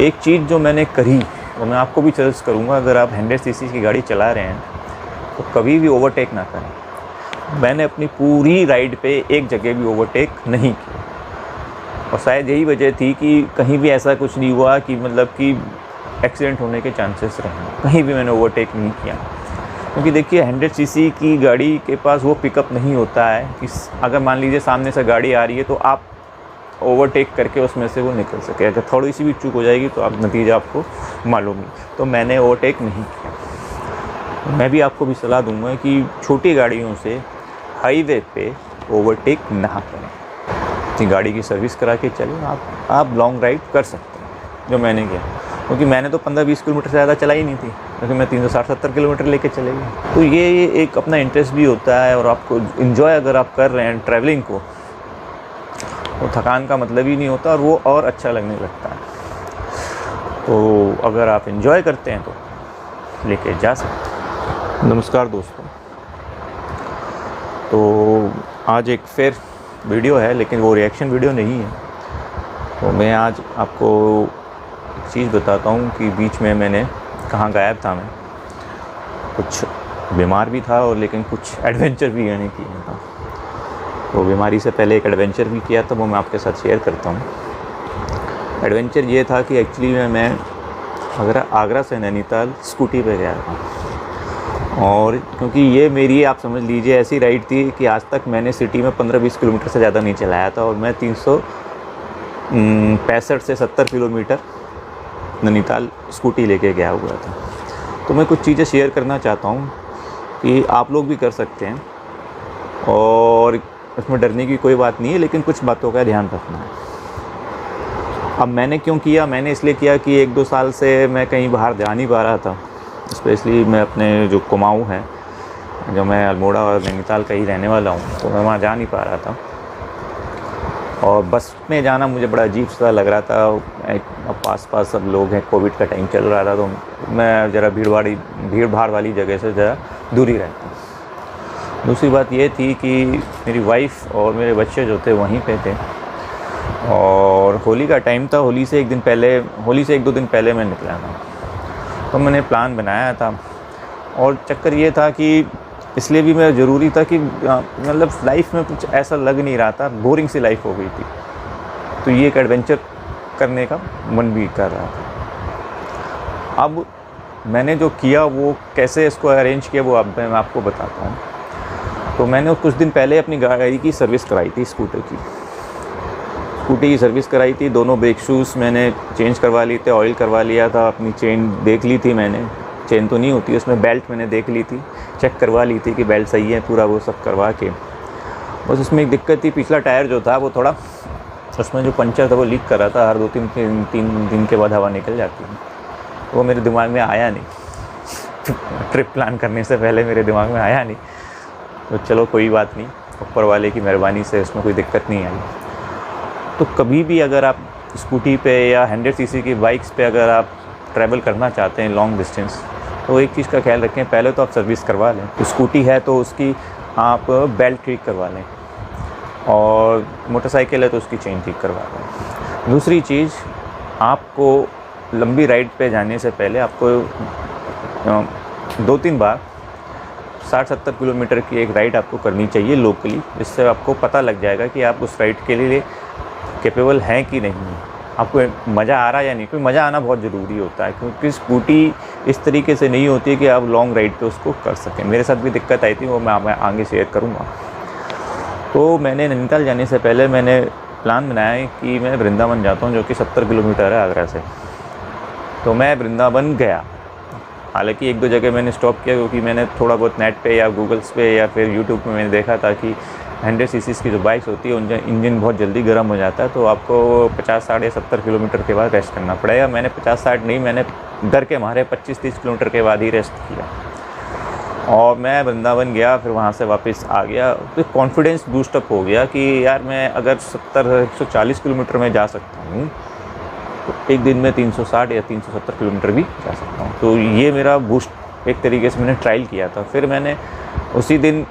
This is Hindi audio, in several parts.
एक चीज़ जो मैंने करी वो मैं आपको भी सजेस्ट करूँगा, अगर आप 100 सीसी की गाड़ी चला रहे हैं तो कभी भी ओवरटेक ना करें। मैंने अपनी पूरी राइड पे एक जगह भी ओवरटेक नहीं किया, और शायद यही वजह थी कि कहीं भी ऐसा कुछ नहीं हुआ कि मतलब कि एक्सीडेंट होने के चांसेस रहे। कहीं भी मैंने ओवरटेक नहीं किया, क्योंकि देखिए 100 सीसी की गाड़ी के पास वो पिकअप नहीं होता है कि अगर मान लीजिए सामने से गाड़ी आ रही है तो आप ओवरटेक करके उसमें से वो निकल सके। अगर थोड़ी सी भी चूक हो जाएगी तो आप नतीजा आपको मालूम ही। तो मैंने ओवरटेक नहीं किया। मैं भी आपको भी सलाह दूंगा कि छोटी गाड़ियों से हाईवे पे ओवरटेक ना करें। अपनी गाड़ी की सर्विस करा के चलें, आप लॉन्ग राइड कर सकते हैं, जो मैंने किया। क्योंकि मैंने तो 15-20 किलोमीटर से ज़्यादा चलाई नहीं थी, क्योंकि मैं 360-70 किलोमीटर लेके चले गए। तो ये एक अपना इंटरेस्ट भी होता है, और आपको इन्जॉय अगर आप कर रहे हैं ट्रैवलिंग को, तो थकान का मतलब ही नहीं होता, और वो और अच्छा लगने लगता है। तो अगर आप इन्जॉय करते हैं तो लेके जा सकते हैं। नमस्कार दोस्तों, तो आज एक फिर वीडियो है, लेकिन वो रिएक्शन वीडियो नहीं है। तो मैं आज आपको एक चीज़ बताता हूँ कि बीच में मैंने कहाँ गायब था। मैं कुछ बीमार भी था, और लेकिन कुछ एडवेंचर भी मैंने किया था। तो बीमारी से पहले एक एडवेंचर भी किया था, वो मैं आपके साथ शेयर करता हूँ। एडवेंचर ये था कि एक्चुअली मैं आगरा से नैनीताल स्कूटी पे गया था। और क्योंकि ये मेरी, आप समझ लीजिए, ऐसी राइड थी कि आज तक मैंने सिटी में 15-20 किलोमीटर से ज़्यादा नहीं चलाया था, और मैं 365 से 70 किलोमीटर नैनीताल स्कूटी लेके गया हुआ था। तो मैं कुछ चीज़ें शेयर करना चाहता हूँ कि आप लोग भी कर सकते हैं, और उसमें डरने की कोई बात नहीं है, लेकिन कुछ बातों का ध्यान रखना है। अब मैंने क्यों किया? मैंने इसलिए किया कि 1-2 साल से मैं कहीं बाहर जा नहीं पा रहा था। स्पेशली मैं अपने जो कुमाऊँ है, जो मैं अल्मोड़ा और नैनीताल का ही रहने वाला हूँ, तो मैं वहाँ जा नहीं पा रहा था। और बस में जाना मुझे बड़ा अजीब सा लग रहा था। अब पास सब लोग हैं, कोविड का टाइम चल रहा था, तो मैं ज़रा भीड़ भाड़ वाली जगह से ज़रा दूरी रहता हूँ। दूसरी बात ये थी कि मेरी वाइफ और मेरे बच्चे जो थे वहीं पे थे, और होली का टाइम था। होली से 1-2 दिन पहले मैं निकला था। तो मैंने प्लान बनाया था, और चक्कर ये था कि इसलिए भी मैं ज़रूरी था कि मतलब लाइफ में कुछ ऐसा लग नहीं रहा था, बोरिंग सी लाइफ हो गई थी। तो ये एक एडवेंचर करने का मन भी कर रहा था। अब मैंने जो किया, वो कैसे इसको अरेंज किया, वो अब मैं आपको बताता हूँ। तो मैंने कुछ दिन पहले अपनी गाड़ी की सर्विस कराई थी, स्कूटी की सर्विस कराई थी। दोनों ब्रेक शूज़ मैंने चेंज करवा लिए थे, ऑयल करवा लिया था, अपनी चेन देख ली थी मैंने। चेन तो नहीं होती उसमें, बेल्ट मैंने देख ली थी, चेक करवा ली थी कि बेल्ट सही है, पूरा वो सब करवा के। बस उसमें एक दिक्कत थी, पिछला टायर जो था वो थोड़ा, उसमें जो पंचर था वो लीक कर रहा था। हर 2-3 दिन के बाद हवा निकल जाती है। वो मेरे दिमाग में आया नहीं ट्रिप प्लान करने से पहले मेरे दिमाग में आया नहीं। तो चलो कोई बात नहीं, ऊपर वाले की मेहरबानी से उसमें कोई दिक्कत नहीं आई। तो कभी भी अगर आप स्कूटी पे या 100 सीसी की बाइक्स पे अगर आप ट्रैवल करना चाहते हैं लॉन्ग डिस्टेंस, तो एक चीज़ का ख्याल रखें, पहले तो आप सर्विस करवा लें। तो स्कूटी है तो उसकी आप बेल्ट ठीक करवा लें, और मोटरसाइकिल है तो उसकी चेन ठीक करवा लें। दूसरी चीज़, आपको लंबी राइड पे जाने से पहले आपको 2-3 बार 60-70 किलोमीटर की एक राइड आपको करनी चाहिए लोकली, जिससे आपको पता लग जाएगा कि आप उस राइड के लिए कैपेबल हैं कि नहीं, आपको मज़ा आ रहा है या नहीं। क्योंकि मज़ा आना बहुत ज़रूरी होता है, क्योंकि स्कूटी इस तरीके से नहीं होती है कि आप लॉन्ग राइड पे उसको कर सकें। मेरे साथ भी दिक्कत आई थी, वो मैं आगे शेयर करूँगा। तो मैंने नैनीताल जाने से पहले मैंने प्लान बनाया कि मैं वृंदावन जाता हूँ, जो कि 70 किलोमीटर है आगरा से। तो मैं वृंदावन गया। हालांकि 1-2 जगह मैंने स्टॉप किया, क्योंकि मैंने थोड़ा बहुत नेट पे या गूगल्स पे या फिर यूट्यूब पे मैंने देखा था कि 100 सीसी की जो बाइक्स होती है उनका इंजन बहुत जल्दी गर्म हो जाता है, तो आपको 50-60 या 70 किलोमीटर के बाद रेस्ट करना पड़ेगा। मैंने 50-60 नहीं, मैंने डर के मारे 25-30 किलोमीटर के बाद ही रेस्ट किया, और मैं वृंदावन गया। फिर वहाँ से वापस आ गया, तो कॉन्फिडेंस बूस्टअप हो गया कि यार मैं अगर 140 किलोमीटर में जा सकता हूँ, तो एक दिन में 360 या 370 किलोमीटर भी जा सकता हूँ। तो ये मेरा बूस्ट एक तरीके से मैंने ट्रायल किया था। फिर मैंने उसी दिन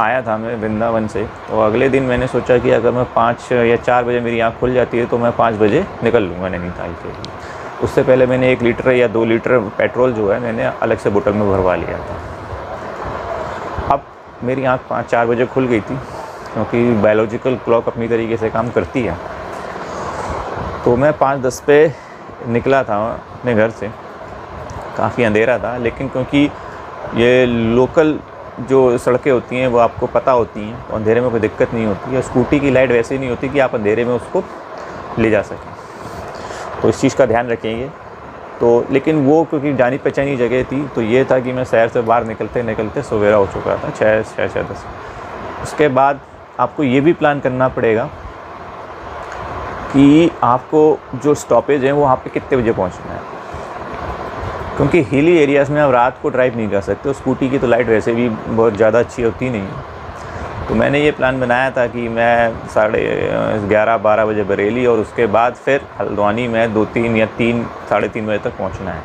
आया था मैं वृंदावन से, तो अगले दिन मैंने सोचा कि अगर मैं 5 या 4 बजे मेरी आँख खुल जाती है तो मैं 5 बजे निकल लूँगा नैनीताल के लिए। उससे पहले मैंने 1 लीटर या 2 लीटर पेट्रोल जो है मैंने अलग से बोतल में भरवा लिया था। अब मेरी आँख 5-4 बजे खुल गई थी, क्योंकि बायोलॉजिकल क्लॉक अपनी तरीके से काम करती है। तो मैं 5:10 पे निकला था अपने घर से। काफ़ी अंधेरा था, लेकिन क्योंकि ये लोकल जो सड़कें होती हैं वो आपको पता होती हैं, तो अंधेरे में कोई दिक्कत नहीं होती है। स्कूटी की लाइट वैसे नहीं होती कि आप अंधेरे में उसको ले जा सकें, तो इस चीज़ का ध्यान रखेंगे। तो लेकिन वो क्योंकि जानी पहचानी जगह थी, तो ये था कि मैं शहर से बाहर निकलते निकलते सवेरा हो चुका था 6-10। उसके बाद आपको ये भी प्लान करना पड़ेगा कि आपको जो स्टॉपेज है वो वहाँ पे कितने बजे पहुँचना है, क्योंकि हिली एरियाज़ में आप रात को ड्राइव नहीं कर सकते। स्कूटी की तो लाइट वैसे भी बहुत ज़्यादा अच्छी होती नहीं है। तो मैंने ये प्लान बनाया था कि मैं 11:30-12 बजे बरेली, और उसके बाद फिर हल्द्वानी में 2-3 या 3-3:30 बजे तक पहुंचना है।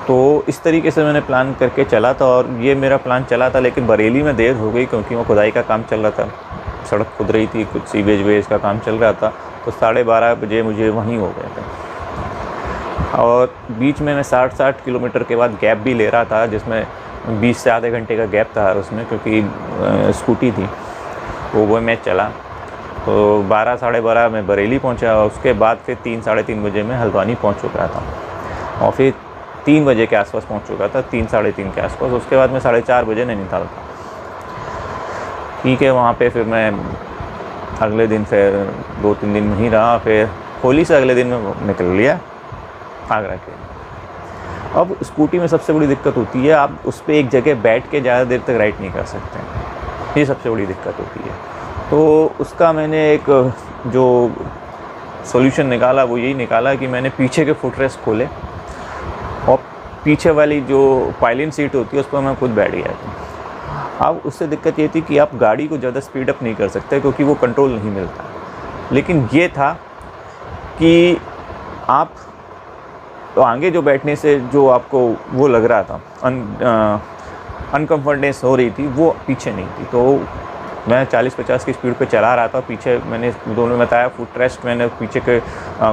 तो इस तरीके से मैंने प्लान करके चला था, और ये मेरा प्लान चला था। लेकिन बरेली में देर हो गई, क्योंकि वो खुदाई का काम चल रहा था, सड़क खुद रही थी, कुछ सीवेज वेज का काम चल रहा था। तो 12:30 बजे मुझे वहीं हो गए थे। और बीच में मैं 60 किलोमीटर के बाद गैप भी ले रहा था, जिसमें 20 से आधे घंटे का गैप था उसमें, क्योंकि स्कूटी थी वो मैं चला। तो 12-12:30 में बरेली पहुंचा, और उसके बाद फिर 3-3:30 बजे मैं हल्द्वानी पहुंच चुका था, और फिर 3 बजे के आसपास पहुंच चुका था, 3-3:30 के आसपास। उसके बाद मैं 4:30 बजे नैनीताल था। ठीक है, वहाँ पे फिर मैं अगले दिन फिर 2-3 दिन वहीं रहा। फिर होली से अगले दिन मैं निकल लिया आगरा के। अब स्कूटी में सबसे बड़ी दिक्कत होती है, आप उस पर एक जगह बैठ के ज़्यादा देर तक राइड नहीं कर सकते, ये सबसे बड़ी दिक्कत होती है। तो उसका मैंने एक जो सॉल्यूशन निकाला वो यही निकाला कि मैंने पीछे के फुटरेस्ट खोले, और पीछे वाली जो पायलिन सीट होती है उस पर मैं खुद बैठ गया था। अब उससे दिक्कत ये थी कि आप गाड़ी को ज़्यादा स्पीड अप नहीं कर सकते, क्योंकि वो कंट्रोल नहीं मिलता। लेकिन ये था कि आप तो आगे जो बैठने से जो आपको वो लग रहा था अनकम्फर्टनेस हो रही थी, वो पीछे नहीं थी। तो मैं 40-50 की स्पीड पे चला रहा था। पीछे मैंने दोनों बताया फुट रेस्ट मैंने पीछे के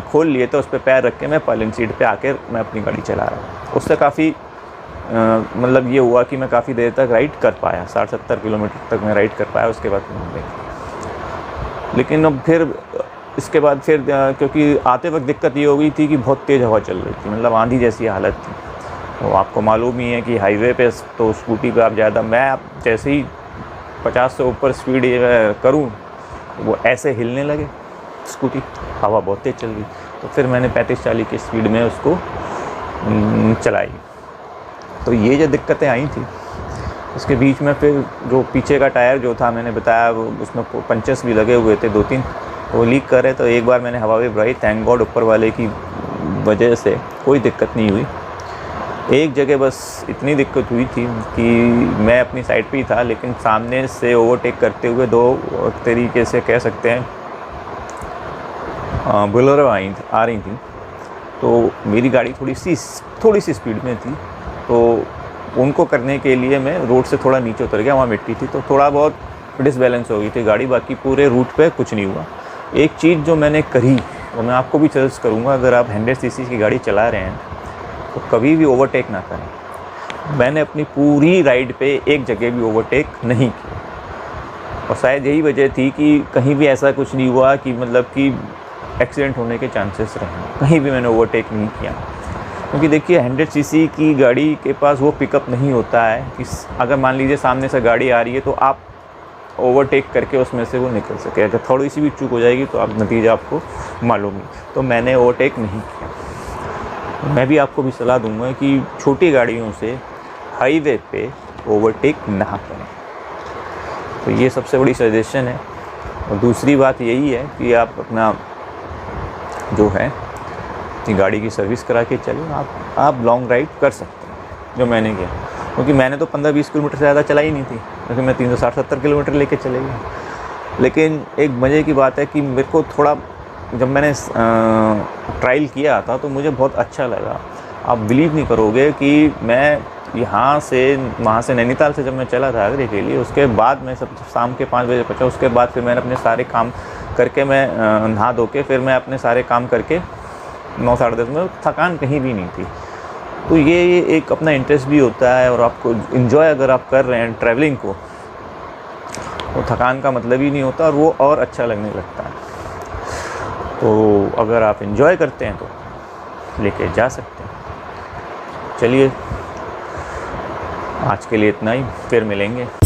खोल लिए थे, उस पर पैर रख के मैं पायलिन सीट पे आकर मैं अपनी गाड़ी चला रहा था। उससे काफ़ी मतलब ये हुआ कि मैं काफ़ी देर तक राइड कर पाया, 60-70 किलोमीटर तक मैं राइड कर पाया। उसके बाद लेकिन अब फिर इसके बाद फिर क्योंकि आते वक्त दिक्कत ये हो गई थी कि बहुत तेज़ हवा चल रही थी, मतलब आंधी जैसी हालत थी। तो आपको मालूम ही है कि हाईवे पे तो स्कूटी पे आप ज़्यादा, मैं आप जैसे ही 50 से ऊपर स्पीड करूँ वो ऐसे हिलने लगे स्कूटी, हवा बहुत तेज़ चल रही। तो फिर मैंने 35-40 की स्पीड में उसको चलाई। तो ये जो दिक्कतें आई थी, उसके बीच में फिर जो पीछे का टायर जो था मैंने बताया उसमें पंचर्स भी लगे हुए थे 2-3, वो लीक कर रहे। तो एक बार मैंने हवा भी भराई, थैंक गॉड ऊपर वाले की वजह से कोई दिक्कत नहीं हुई। एक जगह बस इतनी दिक्कत हुई थी कि मैं अपनी साइड पे ही था, लेकिन सामने से ओवरटेक करते हुए दो तरीके से कह सकते हैं बोलेरो आ रही थी। तो मेरी गाड़ी थोड़ी सी स्पीड में थी, तो उनको करने के लिए मैं रोड से थोड़ा नीचे उतर गया, वहाँ मिट्टी थी, तो थोड़ा बहुत डिसबैलेंस हो गई थी गाड़ी। बाकी पूरे रूट पे कुछ नहीं हुआ। एक चीज़ जो मैंने करी और मैं आपको भी सजेस्ट करूँगा, अगर आप 100 सीसी की गाड़ी चला रहे हैं तो कभी भी ओवरटेक ना करें। मैंने अपनी पूरी राइड पे एक जगह भी ओवरटेक नहीं किया, और शायद यही वजह थी कि कहीं भी ऐसा कुछ नहीं हुआ कि मतलब कि एक्सीडेंट होने के चांसेस रहे। कहीं भी मैंने ओवरटेक नहीं किया, क्योंकि देखिए 100 सीसी की गाड़ी के पास वो पिकअप नहीं होता है कि अगर मान लीजिए सामने से गाड़ी आ रही है तो आप ओवरटेक करके उसमें से वो निकल सके। अगर थोड़ी सी भी चूक हो जाएगी तो आप नतीजा आपको मालूम नहीं। तो मैंने ओवरटेक नहीं किया। मैं भी आपको भी सलाह दूंगा कि छोटी गाड़ियों से हाईवे पे ओवरटेक ना करें। तो ये सबसे बड़ी सजेशन है। और दूसरी बात यही है कि आप अपना जो है कि गाड़ी की सर्विस करा के चलें। आप लॉन्ग राइड कर सकते हैं, जो मैंने किया, क्योंकि मैंने तो 15-20 किलोमीटर से ज़्यादा चलाई नहीं थी, क्योंकि मैं 360-70 किलोमीटर लेके चले गया। लेकिन एक मज़े की बात है कि मेरे को थोड़ा, जब मैंने ट्रायल किया था तो मुझे बहुत अच्छा लगा। आप बिलीव नहीं करोगे कि मैं यहाँ से वहाँ से नैनीताल से जब मैं चला था आगरे के लिए, उसके बाद मैं सब शाम के 5 बजे पहुँचा। उसके बाद फिर मैंने अपने सारे काम करके मैं नहा धो के फिर मैं अपने सारे काम करके 9 साढ़े 10 में थकान कहीं भी नहीं थी। तो ये एक अपना इंटरेस्ट भी होता है, और आपको इन्जॉय अगर आप कर रहे हैं ट्रैवलिंग को, तो थकान का मतलब ही नहीं होता, और वो और अच्छा लगने लगता है। तो अगर आप इन्जॉय करते हैं तो लेके जा सकते हैं। चलिए, आज के लिए इतना ही, फिर मिलेंगे।